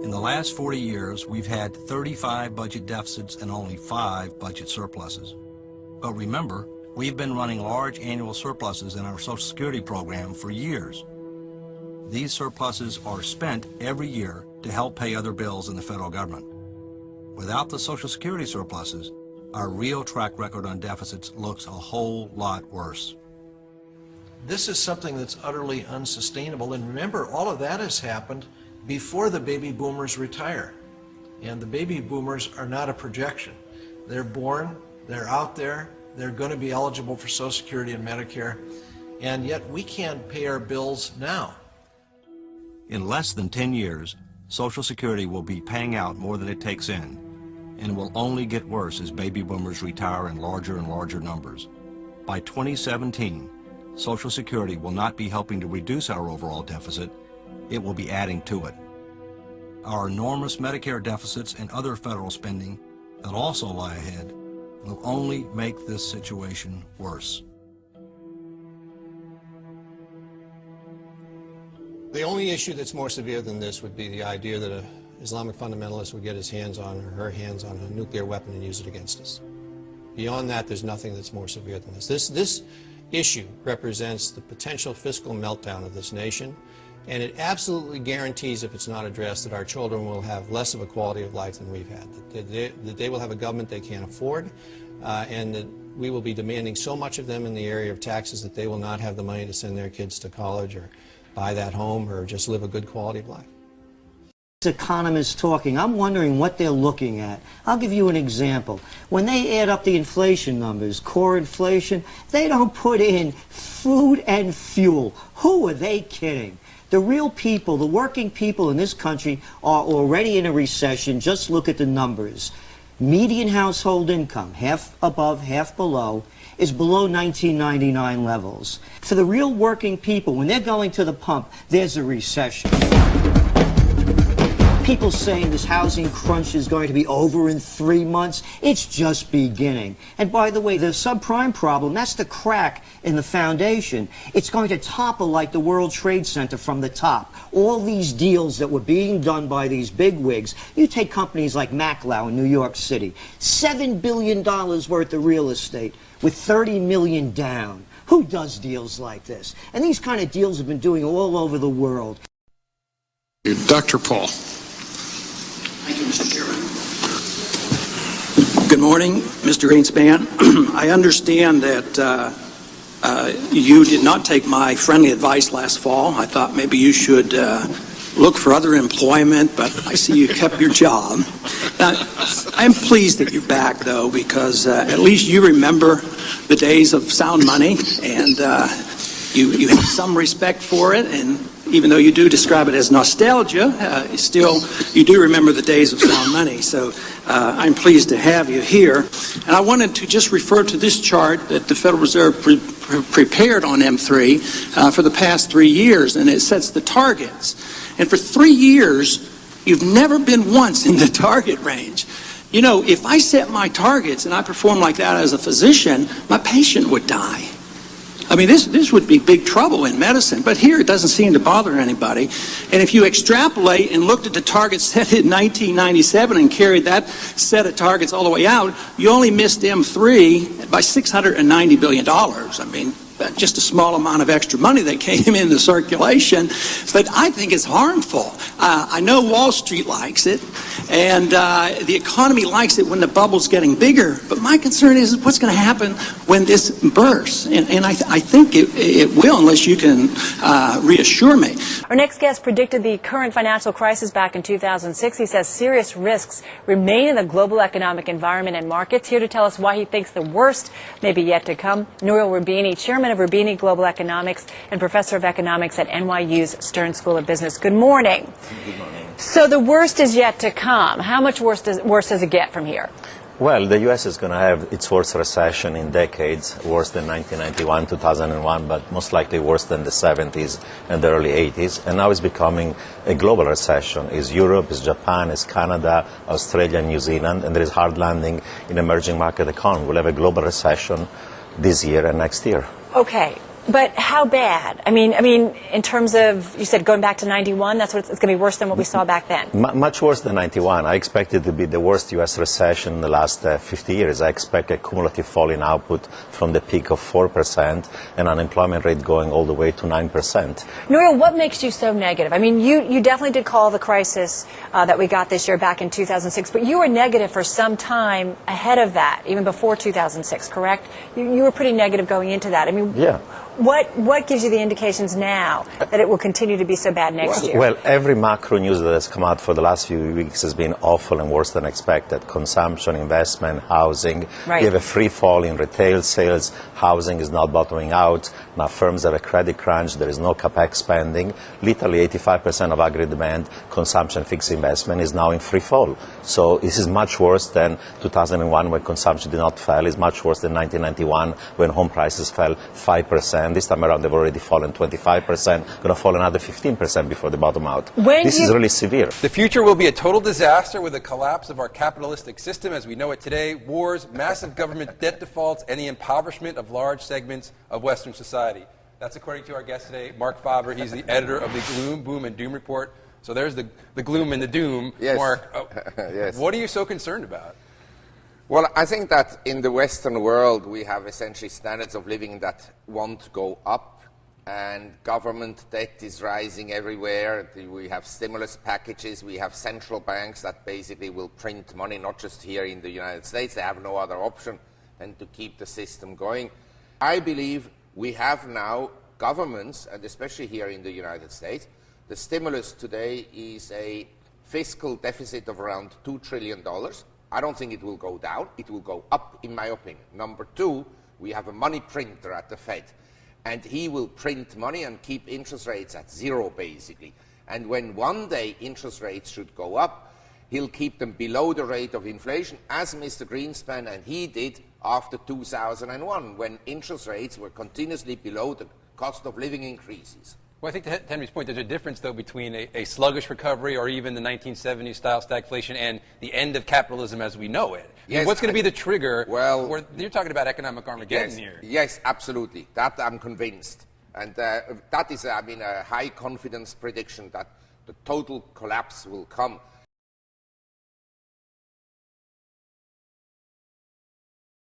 In the last 40 years, we've had 35 budget deficits and only 5 budget surpluses. But remember, we've been running large annual surpluses in our Social Security program for years. These surpluses are spent every year to help pay other bills in the federal government. Without the Social Security surpluses, our real track record on deficits looks a whole lot worse. This is something that's utterly unsustainable, and remember, all of that has happened before the baby boomers retire. And the baby boomers are not a projection. They're born, they're out there, they're going to be eligible for Social Security and Medicare, and yet we can't pay our bills now. In less than 10 years, Social Security will be paying out more than it takes in, and will only get worse as baby boomers retire in larger and larger numbers. By 2017, Social Security will not be helping to reduce our overall deficit, it will be adding to it. Our enormous Medicare deficits and other federal spending that also lie ahead will only make this situation worse. The only issue that's more severe than this would be the idea that an Islamic fundamentalist would get his hands on or her hands on a nuclear weapon and use it against us. Beyond that, there's nothing that's more severe than this. This issue represents the potential fiscal meltdown of this nation, and it absolutely guarantees, if it's not addressed, that our children will have less of a quality of life than we've had, that they will have a government they can't afford, and that we will be demanding so much of them in the area of taxes that they will not have the money to send their kids to college or buy that home or just live a good quality of life. Economists talking, I'm wondering what they're looking at. I'll give you an example. When they add up the inflation numbers, core inflation, they don't put in food and fuel. Who are they kidding? The real people, the working people in this country are already in a recession. Just look at the numbers. Median household income, half above, half below, is below 1999 levels. For the real working people, when they're going to the pump, there's a recession. People saying this housing crunch is going to be over in 3 months. It's just beginning. And by the way, the subprime problem, that's the crack in the foundation. It's going to topple like the World Trade Center from the top. All these deals that were being done by these bigwigs, you take companies like Macklow in New York City, $7 billion worth of real estate with $30 million down. Who does deals like this? And these kind of deals have been doing all over the world. Dr. Paul. Thank you, Mr. Chairman. Good morning, Mr. Greenspan. I understand that you did not take my friendly advice last fall. I thought maybe you should look for other employment, but I see you kept your job. I'm pleased that you're back, though, because at least you remember the days of sound money, and you have some respect for it, and even though you do describe it as nostalgia, still you do remember the days of sound money. So I'm pleased to have you here. And I wanted to just refer to this chart that the Federal Reserve prepared on M3 for the past 3 years, and it sets the targets. And for 3 years, you've never been once in the target range. You know, if I set my targets and I perform like that as a physician, my patient would die. I mean, this would be big trouble in medicine, but here it doesn't seem to bother anybody. And if you extrapolate and looked at the targets set in 1997 and carried that set of targets all the way out, you only missed M3 by $690 billion. I mean, just a small amount of extra money that came into circulation, but I think it's harmful. I know Wall Street likes it, and the economy likes it when the bubble's getting bigger, but my concern is what's going to happen when this bursts, and I think it will, unless you can reassure me. Our next guest predicted the current financial crisis back in 2006. He says serious risks remain in the global economic environment and markets. Here to tell us why he thinks the worst may be yet to come, Nouriel Roubini, chairman of Roubini Global Economics and professor of economics at NYU's Stern School of Business. Good morning. Good morning. So the worst is yet to come. How much worse does it get from here? Well, the U.S. is going to have its worst recession in decades, worse than 1991, 2001, but most likely worse than the 70s and the early 80s. And now it's becoming a global recession. It's Europe, it's Japan, it's Canada, Australia, New Zealand, and there is hard landing in emerging market economy. We'll have a global recession this year and next year. Okay. But how bad? I mean, in terms of, you said going back to 91, that's what it's going to be worse than what we saw back then. Much worse than 91. I expect it to be the worst U.S. recession in the last 50 years. I expect a cumulative fall in output from the peak of 4% and unemployment rate going all the way to 9%. Nouriel, what makes you so negative? I mean, you definitely did call the crisis that we got this year back in 2006, but you were negative for some time ahead of that, even before 2006, correct? You were pretty negative going into that. I mean, yeah. What gives you the indications now that it will continue to be so bad next year? Well, every macro news that has come out for the last few weeks has been awful and worse than expected. Consumption, investment, housing. Right. We have a free fall in retail sales. Housing is not bottoming out. Now firms have a credit crunch. There is no capex spending. Literally 85% of agri demand, consumption, fixed investment is now in free fall. So this is much worse than 2001 when consumption did not fall. It's much worse than 1991 when home prices fell 5%. This time around they've already fallen 25%, going to fall another 15% before they bottom out. This is really severe. The future will be a total disaster with the collapse of our capitalistic system as we know it today, wars, massive government debt defaults, and the impoverishment of large segments of Western society. That's according to our guest today, Marc Faber. He's the editor of the Gloom, Boom, and Doom Report. So there's the gloom and the doom. Yes. Marc, Yes. What are you so concerned about? Well, I think that in the Western world we have essentially standards of living that won't go up, and government debt is rising everywhere. We have stimulus packages, we have central banks that basically will print money, not just here in the United States. They have no other option than to keep the system going. I believe we have now governments, and especially here in the United States, the stimulus today is a fiscal deficit of around $2 trillion. I don't think it will go down. It will go up, in my opinion. Number two, we have a money printer at the Fed, and he will print money and keep interest rates at zero, basically. And when one day interest rates should go up, he'll keep them below the rate of inflation, as Mr. Greenspan and he did after 2001, when interest rates were continuously below the cost of living increases. Well, I think to Henry's point, there's a difference, though, between a sluggish recovery or even the 1970s-style stagflation and the end of capitalism as we know it. Yes, I mean, what's going to be the trigger? Well, you're talking about economic Armageddon here. Yes, absolutely. That I'm convinced. And that is, I mean, a high-confidence prediction that the total collapse will come.